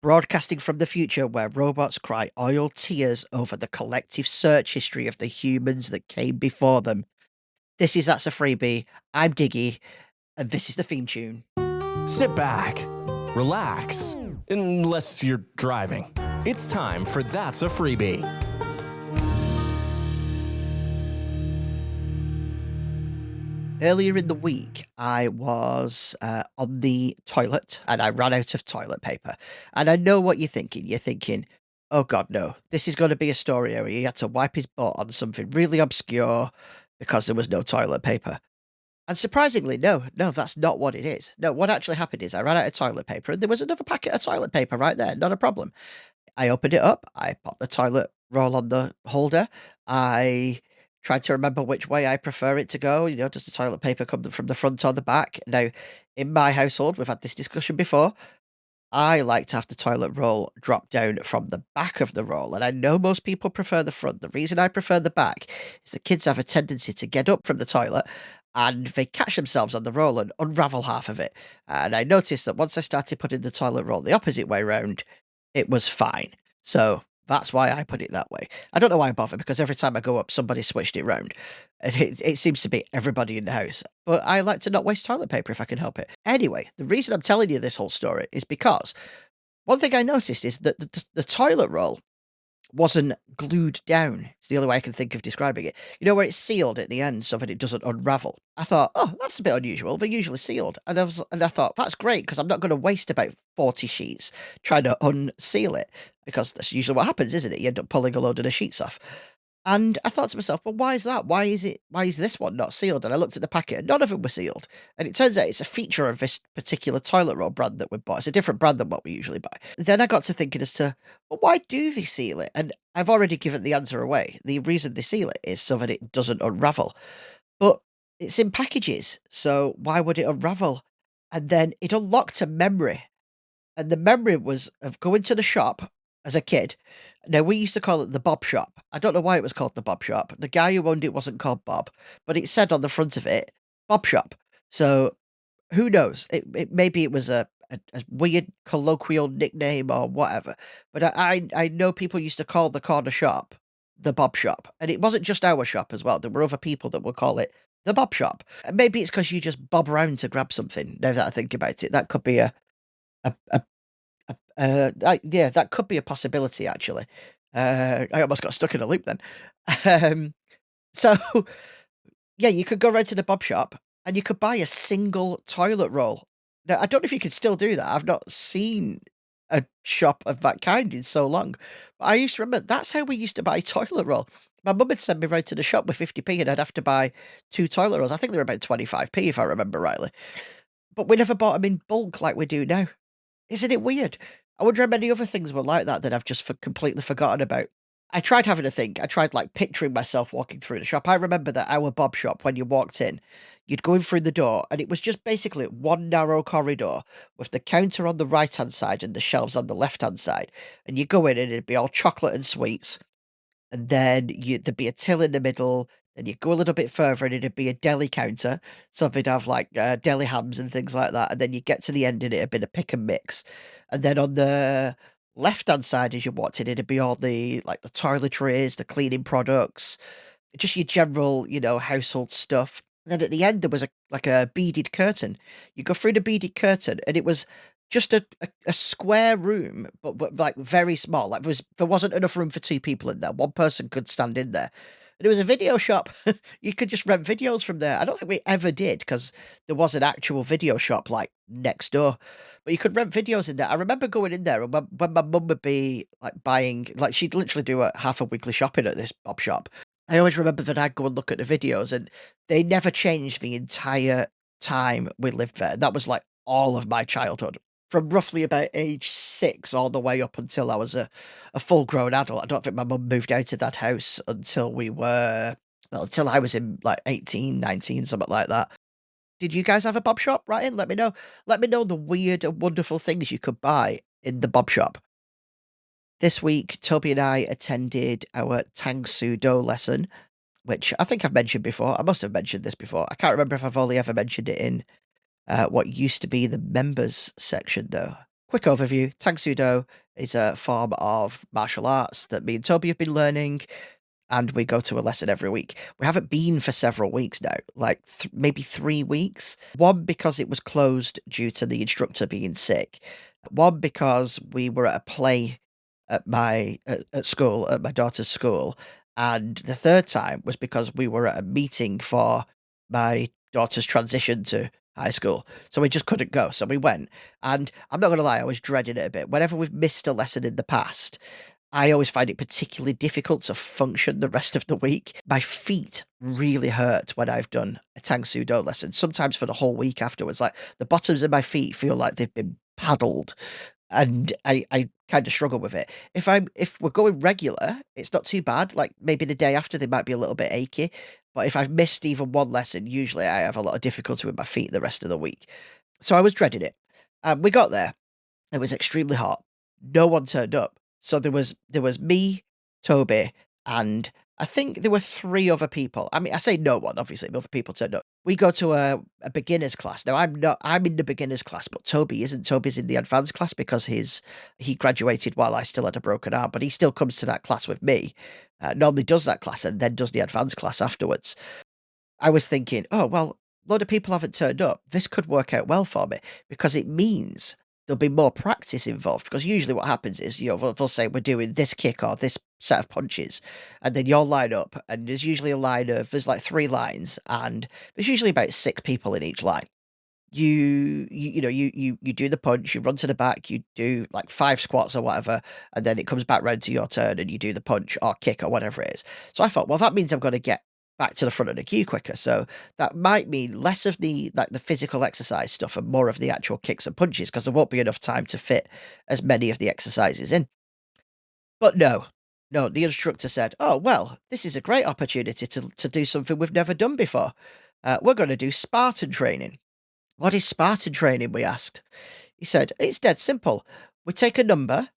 broadcasting from the future where robots cry oil tears over the collective search history of the humans that came before them. This is That's a Freebie. I'm Diggy, and this is the theme tune. Sit back, relax, unless you're driving. It's time for That's a Freebie. Earlier in the week, I was on the toilet and I ran out of toilet paper. And I know what you're thinking. You're thinking, oh God, no, this is going to be a story where he had to wipe his butt on something really obscure because there was no toilet paper. And surprisingly, no, that's not what it is. No, what actually happened is I ran out of toilet paper and there was another packet of toilet paper right there. Not a problem. I opened it up, I popped the toilet roll on the holder, I tried to remember which way I prefer it to go, does the toilet paper come from the front or the back? Now, in my household, we've had this discussion before, I like to have the toilet roll drop down from the back of the roll, and I know most people prefer the front. The reason I prefer the back is the kids have a tendency to get up from the toilet and they catch themselves on the roll and unravel half of it. And I noticed that once I started putting the toilet roll the opposite way round, it was fine. So that's why I put it that way. I don't know why I bother because every time I go up, somebody switched it round. And it seems to be everybody in the house. But I like to not waste toilet paper if I can help it. Anyway, the reason I'm telling you this whole story is because one thing I noticed is that the toilet roll wasn't glued down. It's the only way I can think of describing it. You know, where it's sealed at the end so that it doesn't unravel. I thought, oh, that's a bit unusual. They're usually sealed. And I thought, that's great because I'm not going to waste about 40 sheets trying to unseal it because that's usually what happens, isn't it? You end up pulling a load of the sheets off. And I thought to myself, well, why is that? Why is this one not sealed? And I looked at the packet and none of them were sealed. And it turns out it's a feature of this particular toilet roll brand that we bought. It's a different brand than what we usually buy. Then I got to thinking as to, well, why do they seal it? And I've already given the answer away. The reason they seal it is so that it doesn't unravel. But it's in packages, so why would it unravel? And then it unlocked a memory. And the memory was of going to the shop as a kid. Now, we used to call it the Bob Shop. I don't know why it was called the Bob Shop. The guy who owned it wasn't called Bob, but it said on the front of it, Bob Shop. So who knows? Maybe it was a weird colloquial nickname or whatever. But I know people used to call the corner shop the Bob Shop. And it wasn't just our shop as well. There were other people that would call it the Bob Shop. And maybe it's because you just bob around to grab something. Now that I think about it, that could be a yeah, that could be a possibility, actually. I almost got stuck in a loop then. Um, so, yeah, you could go right to the Bob Shop and you could buy a single toilet roll. Now, I don't know if you could still do that. I've not seen a shop of that kind in so long. But I used to remember that's how we used to buy toilet roll. My mum would send me right to the shop with 50p and I'd have to buy 2 toilet rolls. I think they were about 25p if I remember rightly. But we never bought them in bulk like we do now. Isn't it weird? I wonder how many other things were like that I've just completely forgotten about. I tried having a think. I tried like picturing myself walking through the shop. I remember that our Bob Shop, when you walked in, you'd go in through the door and it was just basically one narrow corridor with the counter on the right hand side and the shelves on the left hand side. And you go in and it'd be all chocolate and sweets. And then there'd be a till in the middle. Then you go a little bit further and it'd be a deli counter. So they'd have like deli hams and things like that. And then you get to the end and it'd been a pick and mix. And then on the left-hand side as you walked in, it'd be all the like the toiletries, the cleaning products, just your general, household stuff. And then at the end there was a beaded curtain. You go through the beaded curtain and it was just a square room, but like very small. Like there wasn't enough room for 2 people in there. One person could stand in there. And it was a video shop. You could just rent videos from there. I don't think we ever did because there was an actual video shop like next door. But you could rent videos in there. I remember going in there and when my mum would be like buying, like she'd literally do a half a weekly shopping at this Bob Shop. I always remember that I'd go and look at the videos and they never changed the entire time we lived there. That was like all of my childhood. From roughly about age 6 all the way up until I was a full-grown adult. I don't think my mum moved out of that house until until I was in, like, 18, 19, something like that. Did you guys have a Bob Shop? Write in, let me know. Let me know the weird and wonderful things you could buy in the Bob Shop. This week, Toby and I attended our Tang Soo Do lesson, which I think I've mentioned before. I must have mentioned this before. I can't remember if I've only ever mentioned it in what used to be the members section, though. quick overview. Tang Soo Do is a form of martial arts that me and Toby have been learning, and we go to a lesson every week. We haven't been for several weeks now, like maybe 3 weeks. One, because it was closed due to the instructor being sick. One, because we were at a play at school, at my daughter's school. And the third time was because we were at a meeting for my daughter's transition to high school. So we just couldn't go. So we went. And I'm not going to lie, I was dreading it a bit. Whenever we've missed a lesson in the past, I always find it particularly difficult to function the rest of the week. My feet really hurt when I've done a Tang Soo Do lesson, sometimes for the whole week afterwards. Like the bottoms of my feet feel like they've been paddled, and I kind of struggle with it. If we're going regular, it's not too bad. Like maybe the day after they might be a little bit achy, but if I've missed even one lesson, usually I have a lot of difficulty with my feet the rest of the week. So I was dreading it. We got there. It was extremely hot. No one turned up. So there was me, Toby, and I think there were 3 other people. I mean, I say no one, obviously, other people turned up. We go to a beginner's class. Now I'm in the beginner's class, but Toby isn't. Toby's in the advanced class because he graduated while I still had a broken arm, but he still comes to that class with me. Normally does that class and then does the advanced class afterwards. I was thinking, "Oh, well, a lot of people haven't turned up. This could work out well for me because it means there'll be more practice involved." Because usually what happens is, they'll say we're doing this kick or this set of punches, and then you'll line up, and there's usually a line of there's like 3 lines, and there's usually about 6 people in each line. You do the punch, you run to the back, you do like 5 squats or whatever, and then it comes back round to your turn and you do the punch or kick or whatever it is. So I thought, well, that means I'm gonna get back to the front of the queue quicker. So that might mean less of the like the physical exercise stuff and more of the actual kicks and punches, because there won't be enough time to fit as many of the exercises in. But no. No, the instructor said, "Oh, well, this is a great opportunity to do something we've never done before. We're gonna do Spartan training." "What is Spartan training?" we asked. He said, "It's dead simple. We take a number,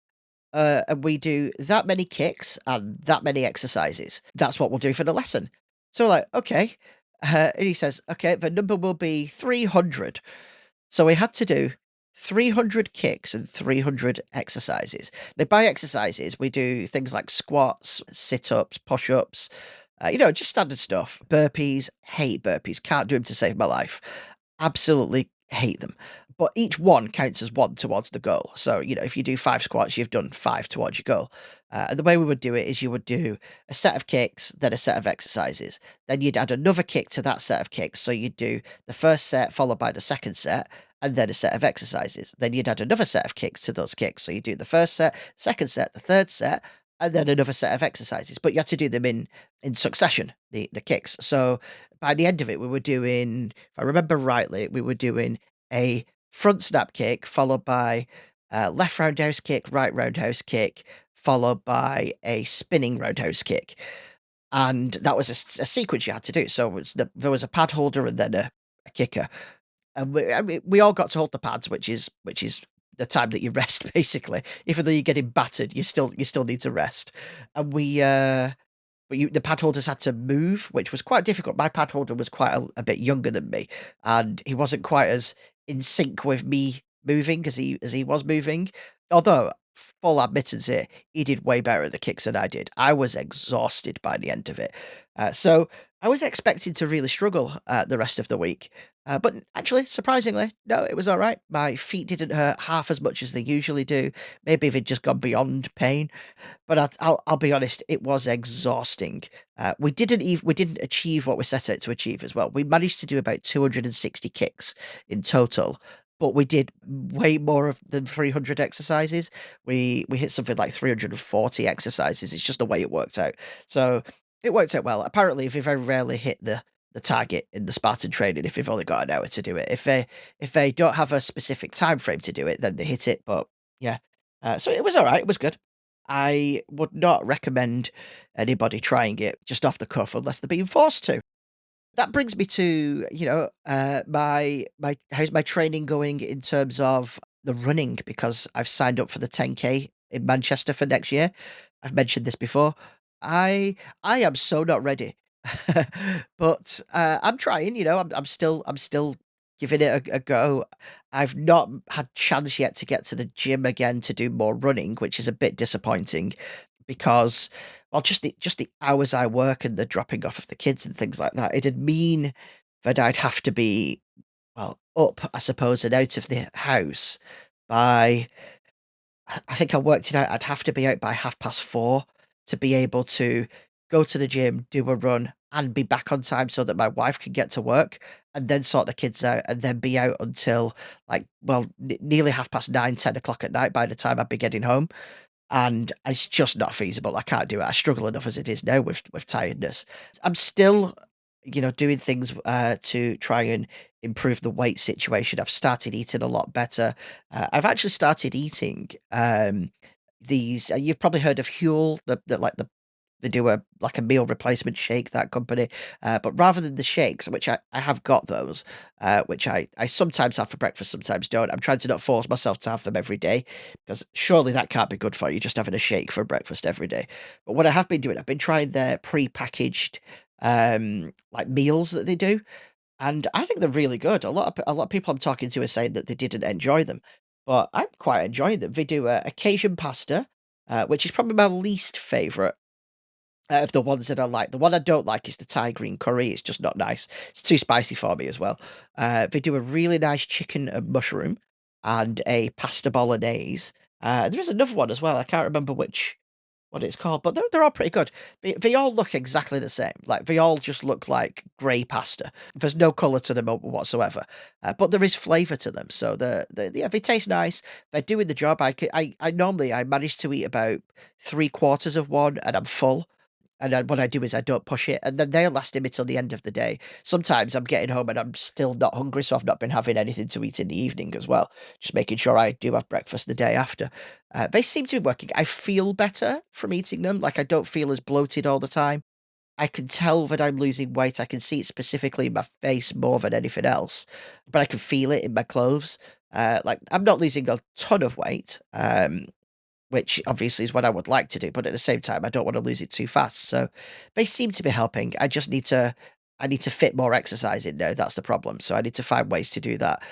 and we do that many kicks and that many exercises. That's what we'll do for the lesson." So we're like, "Okay." And he says, "Okay, the number will be 300." So we had to do 300 kicks and 300 exercises. Now, by exercises, we do things like squats, sit ups, push ups, just standard stuff. Burpees, hate burpees, can't do them to save my life. Absolutely hate them. But each one counts as one towards the goal. So, if you do 5 squats, you've done 5 towards your goal. And the way we would do it is you would do a set of kicks, then a set of exercises. Then you'd add another kick to that set of kicks. So you'd do the first set followed by the second set, and then a set of exercises. Then you'd add another set of kicks to those kicks. So you do the first set, second set, the third set, and then another set of exercises. But you had to do them in succession, the kicks. So by the end of it, we were doing, if I remember rightly, we were doing a front snap kick, followed by a left roundhouse kick, right roundhouse kick, followed by a spinning roundhouse kick. And that was a sequence you had to do. So there was a pad holder and then a kicker. And we all got to hold the pads, which is the time that you rest, basically. Even though you're getting battered, you still need to rest. And the pad holders had to move, which was quite difficult. My pad holder was quite a bit younger than me, and he wasn't quite as in sync with me moving as he was moving. Although, full admittance here, he did way better at the kicks than I did. I was exhausted by the end of it. So I was expecting to really struggle the rest of the week. But actually, surprisingly, no, it was all right. My feet didn't hurt half as much as they usually do. Maybe if it'd just gone beyond pain. But I'll be honest, it was exhausting. We didn't achieve what we set out to achieve as well. We managed to do about 260 kicks in total, but we did way more than 300 exercises. We hit something like 340 exercises. It's just the way it worked out. So it worked out well. Apparently, we very rarely hit the target in the Spartan training if they've only got an hour to do it. If they don't have a specific time frame to do it, then they hit it. But yeah, so it was all right. It was good. I would not recommend anybody trying it just off the cuff unless they're being forced to. That brings me to, my how's my training going in terms of the running, because I've signed up for the 10K in Manchester for next year. I've mentioned this before. I am so not ready. But I'm trying, I'm still giving it a go. I've not had chance yet to get to the gym again to do more running, which is a bit disappointing because, well, just the hours I work and the dropping off of the kids and things like that, it'd mean that I'd have to be, well, up, I suppose, and out of the house by I think I worked it out, I'd have to be out by 4:30 to be able to go to the gym, do a run, and be back on time so that my wife can get to work, and then sort the kids out, and then be out until, like, well, nearly 9:30, 10 o'clock at night by the time I'd be getting home, and it's just not feasible. I can't do it. I struggle enough as it is now with tiredness. I'm still, doing things to try and improve the weight situation. I've started eating a lot better. I've actually started eating these. You've probably heard of Huel, they do a like a meal replacement shake, that company. But rather than the shakes, which I have got those, which I sometimes have for breakfast, sometimes don't. I'm trying to not force myself to have them every day because surely that can't be good for you, just having a shake for breakfast every day. But what I have been doing, I've been trying their pre-packaged like meals that they do, and I think they're really good. A lot of people I'm talking to are saying that they didn't enjoy them, but I'm quite enjoying them. They do a Cajun pasta, which is probably my least favorite of the ones that I like. The one I don't like is the Thai green curry. It's just not nice. It's too spicy for me as well. They do a really nice chicken and mushroom and a pasta bolognese. There is another one as well. I can't remember what it's called, but they're all pretty good. They all look exactly the same. Like they all just look like grey pasta. There's no colour to them whatsoever, but there is flavour to them. So yeah, they taste nice. They're doing the job. I normally I manage to eat about 3/4 of one, and I'm full. And then what I do is I don't push it, and then they're lasting me till the end of the day. Sometimes I'm getting home and I'm still not hungry, so I've not been having anything to eat in the evening as well. Just making sure I do have breakfast the day after. They seem to be working. I feel better from eating them. Like I don't feel as bloated all the time. I can tell that I'm losing weight. I can see it specifically in my face more than anything else, but I can feel it in my clothes. Like I'm not losing a ton of weight. Which obviously is what I would like to do, but at the same time, I don't want to lose it too fast. So they seem to be helping. I need to fit more exercise in now. That's the problem. So I need to find ways to do that.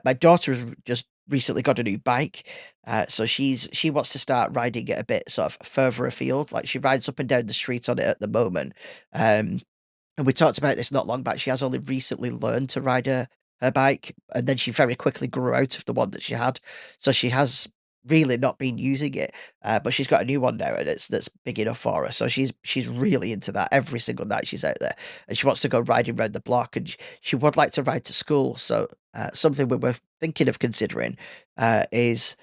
My daughter has just recently got a new bike, so she wants to start riding it a bit sort of further afield. Like she rides up and down the street on it at the moment. Um, and we talked about this not long back. She has only recently learned to ride her bike, and then she very quickly grew out of the one that she had. So she has really not been using it, but she's got a new one now, and that's big enough for her. So she's really into that. Every single night she's out there, and she wants to go riding around the block, and she would like to ride to school. So something we were thinking of considering is,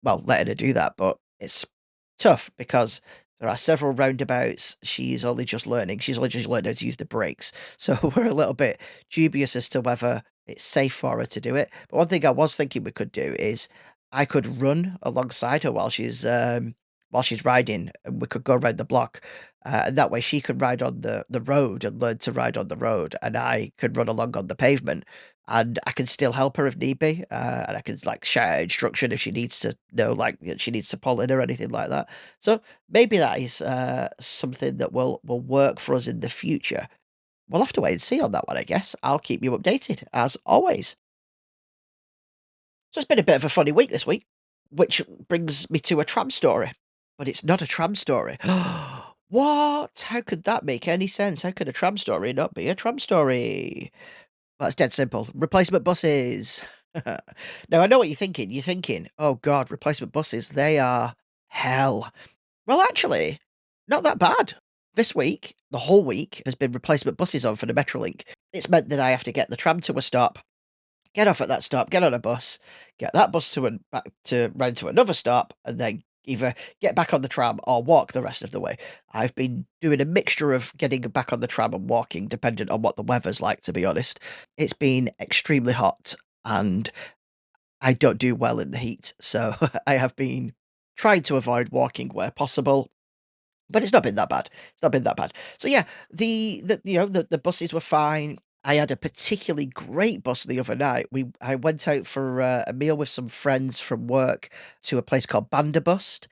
well, letting her do that, but it's tough because there are several roundabouts. She's only just learned how to use the brakes. So we're a little bit dubious as to whether it's safe for her to do it. But one thing I was thinking we could do is I could run alongside her while she's riding, and we could go around the block. And that way she could ride on the road and learn to ride on the road, and I could run along on the pavement, and I can still help her if need be, and I can like shout out instruction if she needs to know, like if she needs to pull in or anything like that. So maybe that is something that will work for us in the future. We'll have to wait and see on that one, I guess. I'll keep you updated as always. So it's been a bit of a funny week this week, which brings me to a tram story, but it's not a tram story. What? How could that make any sense? How could a tram story not be a tram story? Well, it's dead simple. Replacement buses. Now, I know what you're thinking. You're thinking, oh God, replacement buses, they are hell. Well, actually, not that bad. This week, the whole week, has been replacement buses on for the Metrolink. It's meant that I have to get the tram to a stop, get off at that stop, get on a bus, get that bus back to round to another stop, and then either get back on the tram or walk the rest of the way. I've been doing a mixture of getting back on the tram and walking, dependent on what the weather's like, to be honest. It's been extremely hot, and I don't do well in the heat, so I have been trying to avoid walking where possible. But it's not been that bad. It's not been that bad. So yeah, the buses were fine. I had a particularly great bus the other night. I went out for a meal with some friends from work to a place called Bandabust.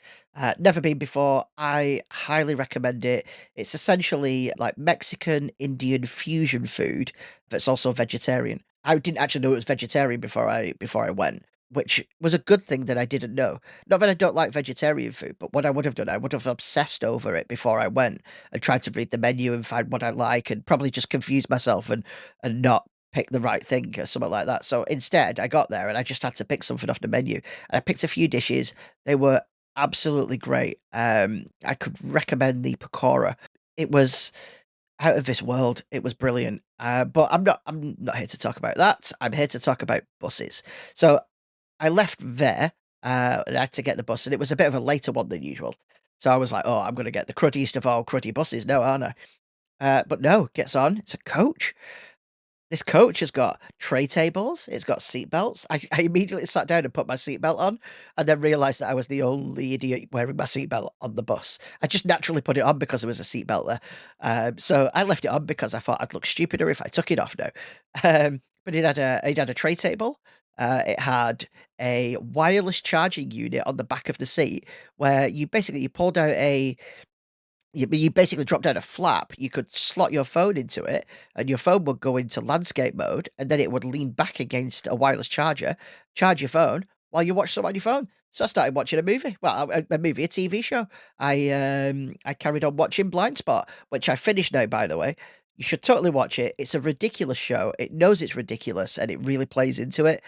Never been before. I highly recommend it. It's essentially like Mexican Indian fusion food that's also vegetarian. I didn't actually know it was vegetarian before I went, which was a good thing that I didn't know. Not that I don't like vegetarian food, but what I would have done, I would have obsessed over it before I went and tried to read the menu and find what I like and probably just confuse myself and not pick the right thing or something like that. So instead, I got there and I just had to pick something off the menu. And I picked a few dishes. They were absolutely great. I could recommend the pakora. It was out of this world. It was brilliant. But I'm not here to talk about that. I'm here to talk about buses. So I left there, and I had to get the bus, and it was a bit of a later one than usual. So I was like, "Oh, I'm gonna get the cruddiest of all cruddy buses now, aren't I?" But no, gets on. It's a coach. This coach has got tray tables, it's got seat belts. I immediately sat down and put my seatbelt on, and then realised that I was the only idiot wearing my seatbelt on the bus. I just naturally put it on because there was a seatbelt there. So I left it on because I thought I'd look stupider if I took it off now. But it had a tray table, it had a wireless charging unit on the back of the seat where you pulled out a you basically dropped down a flap, you could slot your phone into it, and your phone would go into landscape mode, and then it would lean back against a wireless charger, charge your phone while you watch something on your phone. So I started watching a movie. Well, a movie, a TV show. I carried on watching Blind Spot, which I finished now, by the way. You should totally watch it. It's a ridiculous show. It knows it's ridiculous, and it really plays into it.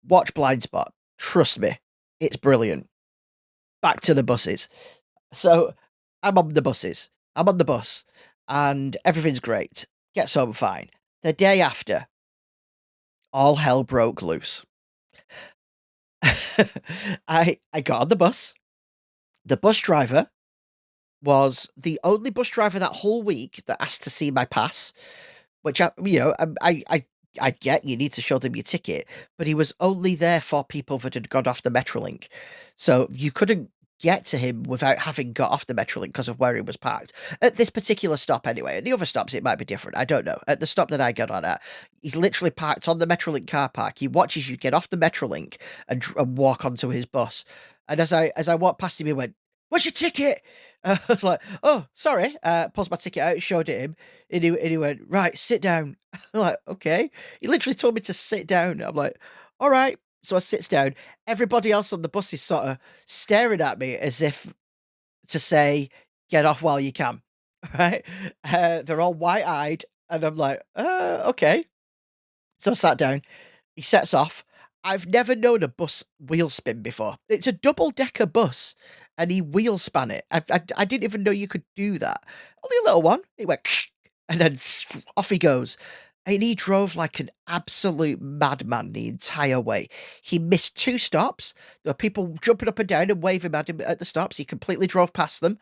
Watch Blind Spot. Trust me, it's brilliant. Back to the buses. So, I'm on the buses. I'm on the bus, and everything's great. Gets home fine. The day after, all hell broke loose. I got on the bus. The bus driver was the only bus driver that whole week that asked to see my pass, which I get you need to show them your ticket, but he was only there for people that had got off the Metrolink, so you couldn't get to him without having got off the Metrolink because of where he was parked. At this particular stop, anyway. At the other stops, it might be different. I don't know. At the stop that I got on at, he's literally parked on the Metrolink car park. He watches you get off the Metrolink and walk onto his bus. And as I walked past him, he went, "What's your ticket?" I was like, "Oh, sorry." Pulls my ticket out, showed it him, and he went, "Right, sit down." I'm like, "Okay." He literally told me to sit down. I'm like, "All right." So I sits down. Everybody else on the bus is sort of staring at me as if to say, "Get off while you can." Right? They're all wide-eyed, and I'm like, okay." So I sat down. He sets off. I've never known a bus wheel spin before. It's a double-decker bus, and he wheel span it. I didn't even know you could do that. Only a little one. He went, and then off he goes. And he drove like an absolute madman the entire way. He missed 2 stops. There were people jumping up and down and waving at him at the stops. He completely drove past them.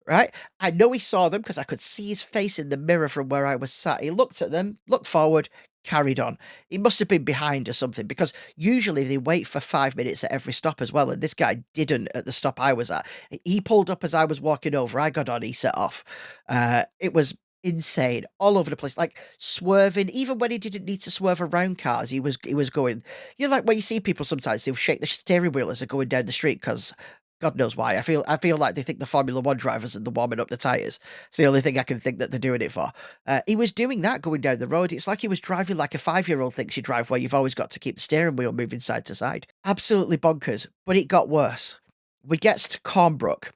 Right? I know he saw them because I could see his face in the mirror from where I was sat. He looked at them, looked forward, carried on. He must have been behind or something because usually they wait for 5 minutes at every stop as well. And this guy didn't at the stop I was at. He pulled up as I was walking over. I got on, he set off. It was insane, all over the place, like swerving. Even when he didn't need to swerve around cars, he was going. You know, like when you see people sometimes they'll shake the steering wheel as they're going down the street because God knows why. I feel like they think the Formula One drivers are the warming up the tires. It's the only thing I can think that they're doing it for. He was doing that going down the road. It's like he was driving like a 5-year-old thinks you drive, where you've always got to keep the steering wheel moving side to side. Absolutely bonkers. But it got worse. We gets to Cornbrook.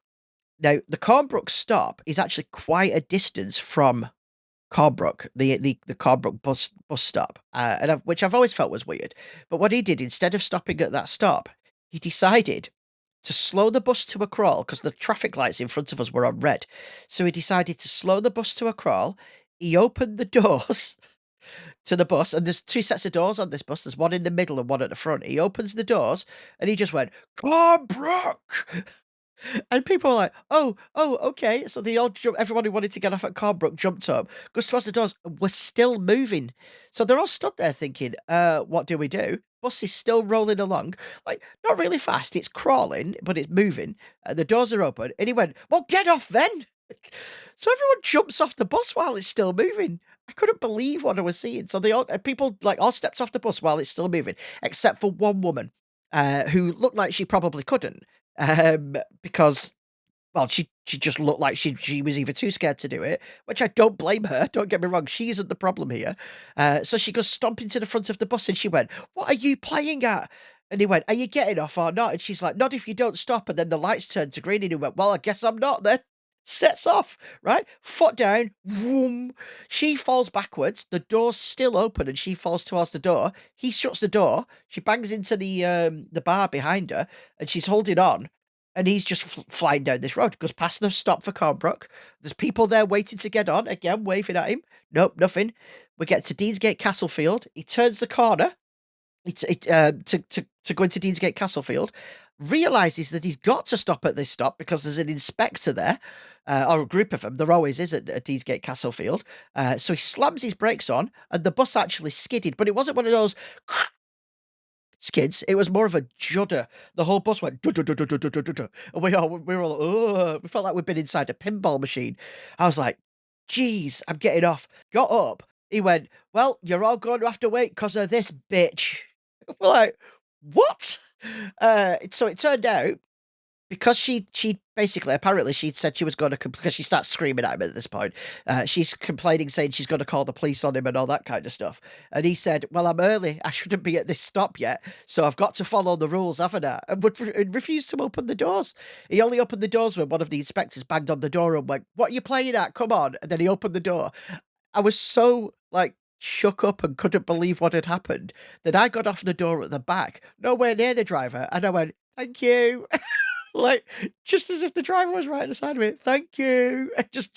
Now, the Cornbrook stop is actually quite a distance from Cornbrook, the Cornbrook bus stop, which I've always felt was weird. But what he did, instead of stopping at that stop, he decided to slow the bus to a crawl because the traffic lights in front of us were on red. So he decided to slow the bus to a crawl. He opened the doors to the bus, and there's 2 sets of doors on this bus. There's one in the middle and one at the front. He opens the doors and he just went, "Cornbrook!" And people were like, "Oh, oh, okay." So they all everyone who wanted to get off at Cornbrook jumped up, goes towards the doors, we're still moving. So they're all stood there thinking, what do we do? Bus is still rolling along, like not really fast, it's crawling, but it's moving. And the doors are open. And he went, "Well, get off then." So everyone jumps off the bus while it's still moving. I couldn't believe what I was seeing. So they all people like all stepped off the bus while it's still moving, except for one woman who looked like she probably couldn't because well, she just looked like she was either too scared to do it, which I don't blame her. Don't get me wrong, she isn't the problem here. So she goes stomping to the front of the bus, and she went, "What are you playing at?" And he went, "Are you getting off or not?" And she's like, "Not if you don't stop." And then the lights turned to green, and he went, "Well, I guess I'm not then." Sets off, right? Foot down, vroom. She falls backwards. The door's still open, and she falls towards the door. He shuts the door. She bangs into the bar behind her, and she's holding on. And he's just flying down this road. Goes past the stop for Cornbrook. There's people there waiting to get on. Again, waving at him. Nope, nothing. We get to Deansgate Castlefield. He turns the corner. To go into Deansgate Castlefield, realizes that he's got to stop at this stop because there's an inspector there, or a group of them. There always is at Deansgate Castlefield. So he slams his brakes on, and the bus actually skidded, but it wasn't one of those skids. It was more of a judder. The whole bus went and we were all, oh, we felt like we'd been inside a pinball machine. I was like, geez, I'm getting off. Got up. He went, well, you're all going to have to wait because of this bitch. We're like, what? So it turned out, because she basically, apparently she'd said she was going to, because she starts screaming at him at this point. She's complaining, saying she's going to call the police on him and all that kind of stuff. And he said, well, I'm early. I shouldn't be at this stop yet. So I've got to follow the rules, haven't I? And refused to open the doors. He only opened the doors when one of the inspectors banged on the door and went, what are you playing at? Come on. And then he opened the door. I was so, like, shook up and couldn't believe what had happened that I got off the door at the back, nowhere near the driver. And I went, thank you. Like, just as if the driver was right beside me. Thank you. I just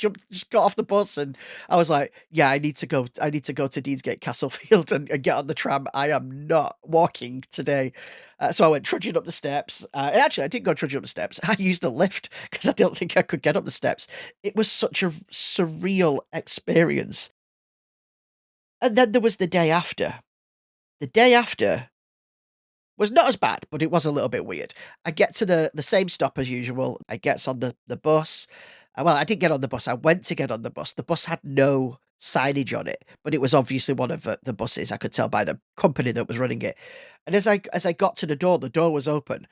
got off the bus, and I was like, yeah, I need to go to Deansgate Castlefield and get on the tram. I am not walking today. So I went trudging up the steps. And actually, I didn't go trudging up the steps. I used a lift because I don't think I could get up the steps. It was such a surreal experience. And then there was the day after. The day after was not as bad, but it was a little bit weird. I get to the same stop as usual. I gets on the bus. Well, I didn't get on the bus. I went to get on the bus. The bus had no signage on it, but it was obviously one of the buses. I could tell by the company that was running it. And as I got to the door was open,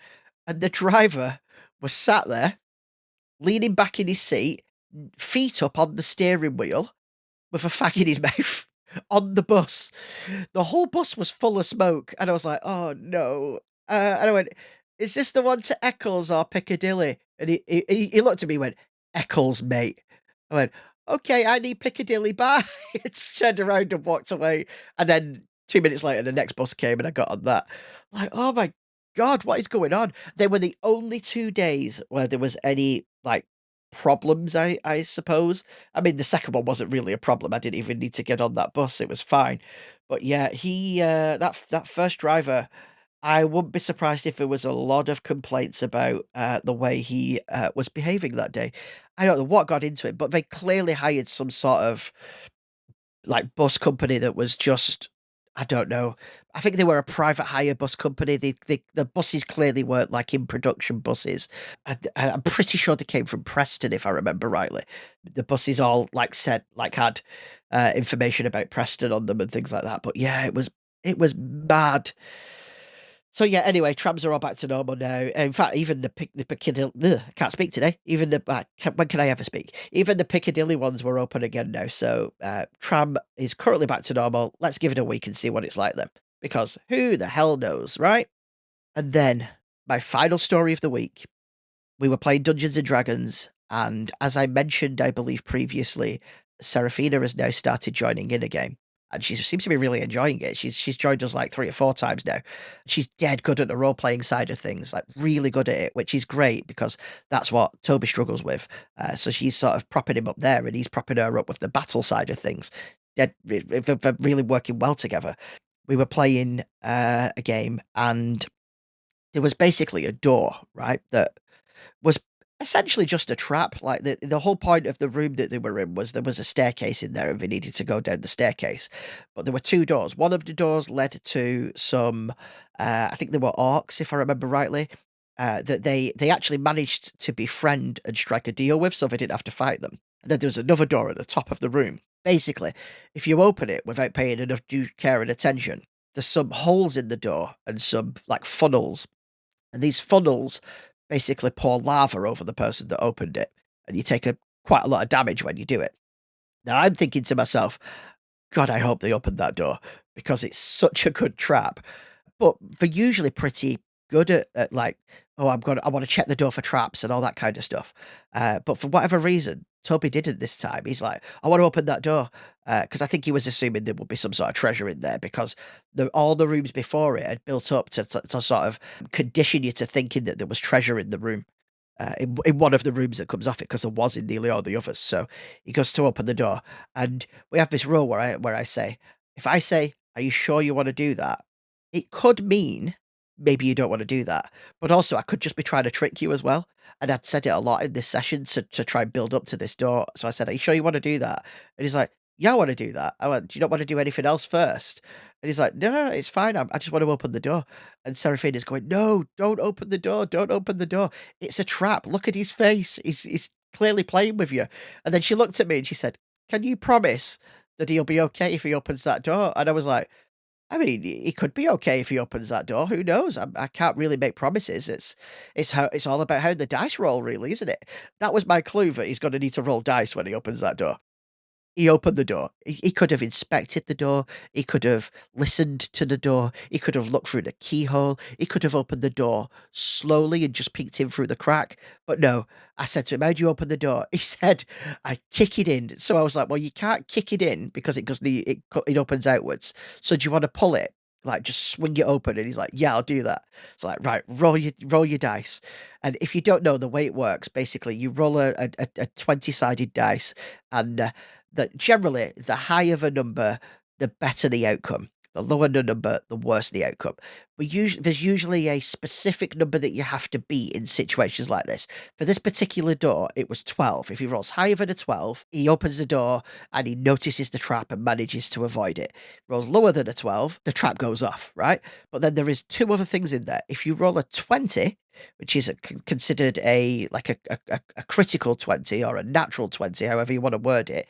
and the driver was sat there, leaning back in his seat, feet up on the steering wheel, with a fag in his mouth on the bus. The whole bus was full of smoke, and I was like, "Oh no!" And I went, "Is this the one to Eccles or Piccadilly?" And he looked at me and went, "Eccles, mate." I went, "Okay, I need Piccadilly. Bye." Turned around and walked away. And then 2 minutes later, the next bus came, and I got on that. Like, oh my god, what is going on? They were the only 2 days where there was any, like, problems, I suppose. I mean, the second one wasn't really a problem. I didn't even need to get on that bus. It was fine. But yeah, he that first driver, I wouldn't be surprised if there was a lot of complaints about the way he was behaving that day. I don't know what got into it, but they clearly hired some sort of, like, bus company that was just, I don't know. I think they were a private hire bus company. The buses clearly weren't, like, in production buses. I'm pretty sure they came from Preston, if I remember rightly. The buses all, like, said, like, had information about Preston on them and things like that. But yeah, it was mad. So yeah, anyway, trams are all back to normal now. In fact, even the Piccadilly, I can't speak today. Even when can I ever speak? Even the Piccadilly ones were open again now. So tram is currently back to normal. Let's give it a week and see what it's like then, because who the hell knows, right? And then my final story of the week. We were playing Dungeons and Dragons, and as I mentioned, I believe previously, Seraphina has now started joining in a game, and she seems to be really enjoying it. She's joined us like 3 or 4 times now. She's dead good at the role playing side of things, like really good at it, which is great because that's what Toby struggles with. So she's sort of propping him up there, and he's propping her up with the battle side of things. They're really working well together. We were playing a game, and there was basically a door, right, that was essentially just a trap. Like, the whole point of the room that they were in was there was a staircase in there, and they needed to go down the staircase. But there were 2 doors. One of the doors led to some, I think they were orcs, if I remember rightly, that they actually managed to befriend and strike a deal with, so they didn't have to fight them. And then there was another door at the top of the room. Basically, if you open it without paying enough due care and attention, there's some holes in the door and some, like, funnels. And these funnels basically pour lava over the person that opened it, and you take quite a lot of damage when you do it. Now I'm thinking to myself, God, I hope they opened that door because it's such a good trap. But they're usually pretty good at like, oh, I want to check the door for traps and all that kind of stuff. But for whatever reason, Toby didn't this time. He's like, I want to open that door because I think he was assuming there would be some sort of treasure in there because all the rooms before it had built up to sort of condition you to thinking that there was treasure in the room. In one of the rooms that comes off it, because there was in nearly all the others. So he goes to open the door, and we have this rule where I say, if I say, "Are you sure you want to do that?" It could mean maybe you don't want to do that, but also I could just be trying to trick you as well. And I'd said it a lot in this session to try and build up to this door. So I said, "Are you sure you want to do that?" And he's like, "Yeah, I want to do that." I went, "Do you not want to do anything else first?" And he's like, "No, no, no, it's fine. I just want to open the door." And Seraphina's going, "No, don't open the door. Don't open the door. It's a trap. Look at his face. He's clearly playing with you." And then she looked at me and she said, "Can you promise that he'll be okay if he opens that door?" And I was like, I mean, he could be okay if he opens that door. Who knows? I can't really make promises. It's all about how the dice roll, really, isn't it? That was my clue that he's going to need to roll dice when he opens that door. He opened the door. He could have inspected the door. He could have listened to the door. He could have looked through the keyhole. He could have opened the door slowly and just peeked in through the crack. But no, I said to him, "How do you open the door?" He said, "I kick it in." So I was like, "Well, you can't kick it in because it opens outwards. So do you want to pull it? Like just swing it open?" And he's like, "Yeah, I'll do that." So like, right, roll your dice. And if you don't know the way it works, basically you roll a 20-sided dice, and that generally the higher the number, the better the outcome. The lower the number, the worse the outcome. There's usually a specific number that you have to beat in situations like this. For this particular door, it was 12. If he rolls higher than a 12, he opens the door and he notices the trap and manages to avoid it. Rolls lower than a 12, the trap goes off, right? But then there is two other things in there. If you roll a 20, which is considered a critical 20 or a natural 20, however you want to word it,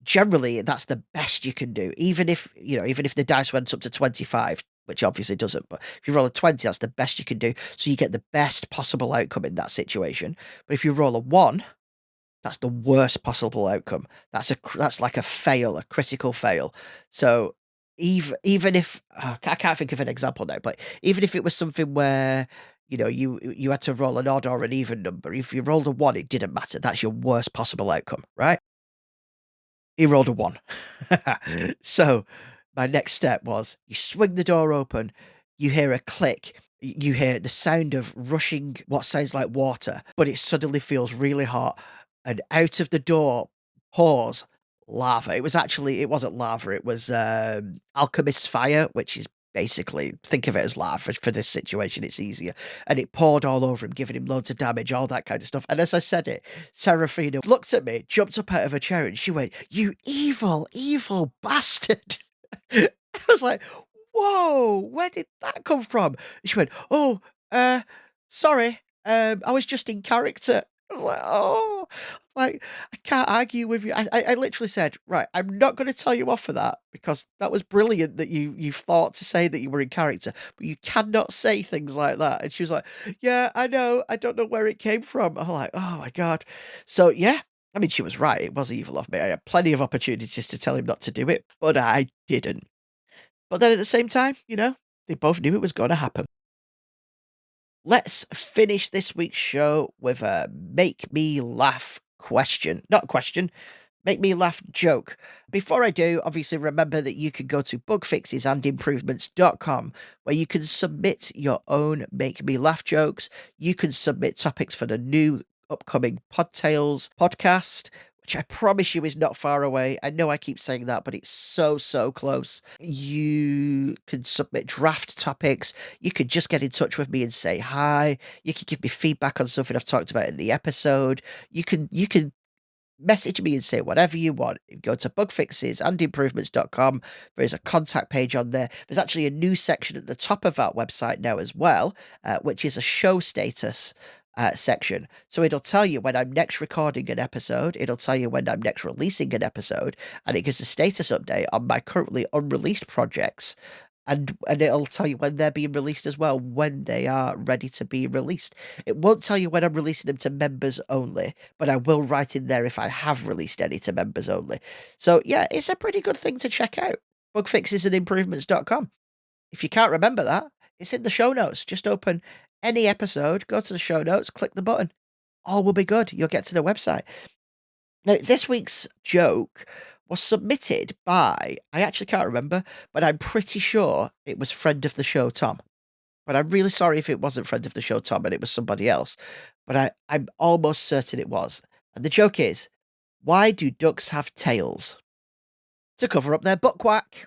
generally that's the best you can do. Even if the dice went up to 25, which obviously doesn't, but if you roll a 20, that's the best you can do. So you get the best possible outcome in that situation. But if you roll a 1, that's the worst possible outcome. That's like a fail, a critical fail. So even if I can't think of an example now, but even if it was something where you had to roll an odd or an even number, if you rolled a 1, it didn't matter. That's your worst possible outcome, right? He rolled a 1. So, my next step was, you swing the door open, you hear a click, you hear the sound of rushing what sounds like water, but it suddenly feels really hot, and out of the door pours lava. It wasn't lava, it was, alchemist's fire, which is basically, think of it as lava for this situation, it's easier, and it poured all over him, giving him loads of damage, all that kind of stuff, and as I said it, Seraphina looked at me, jumped up out of her chair, and she went, "You evil, evil bastard." I was like, "Whoa, where did that come from?" And she went, "Oh, sorry, I was just in character." I was like, "Oh," like, I can't argue with you. I literally said, "Right, I'm not gonna tell you off for that because that was brilliant that you thought to say that you were in character, but you cannot say things like that." And she was like, "Yeah, I know. I don't know where it came from." I'm like, "Oh my god." So, yeah, I mean, she was right. It was evil of me. I had plenty of opportunities to tell him not to do it, but I didn't. But then at the same time, they both knew it was gonna happen. Let's finish this week's show with a make me laugh question. Not question, make me laugh joke. Before I do, obviously remember that you can go to bugfixesandimprovements.com where you can submit your own make me laugh jokes. You can submit topics for the new upcoming Podtails podcast, which I promise you is not far away. I know I keep saying that, but it's so, so close. You can submit draft topics. You could just get in touch with me and say hi. You can give me feedback on something I've talked about in the episode. You can message me and say whatever you want. Go to bugfixesandimprovements.com. There is a contact page on there. There's actually a new section at the top of that website now as well, which is a show status section. So it'll tell you when I'm next recording an episode, it'll tell you when I'm next releasing an episode, and it gives a status update on my currently unreleased projects. and it'll tell you when they're being released as well, when they are ready to be released. It won't tell you when I'm releasing them to members only, but I will write in there if I have released any to members only. So yeah, it's a pretty good thing to check out. BugfixesandImprovements.com. If you can't remember that, it's in the show notes. Just open any episode, go to the show notes, click the button. All will be good. You'll get to the website. Now, this week's joke was submitted by, I actually can't remember, but I'm pretty sure it was friend of the show, Tom. But I'm really sorry if it wasn't friend of the show, Tom, and it was somebody else. But I'm almost certain it was. And the joke is, why do ducks have tails? To cover up their butt quack.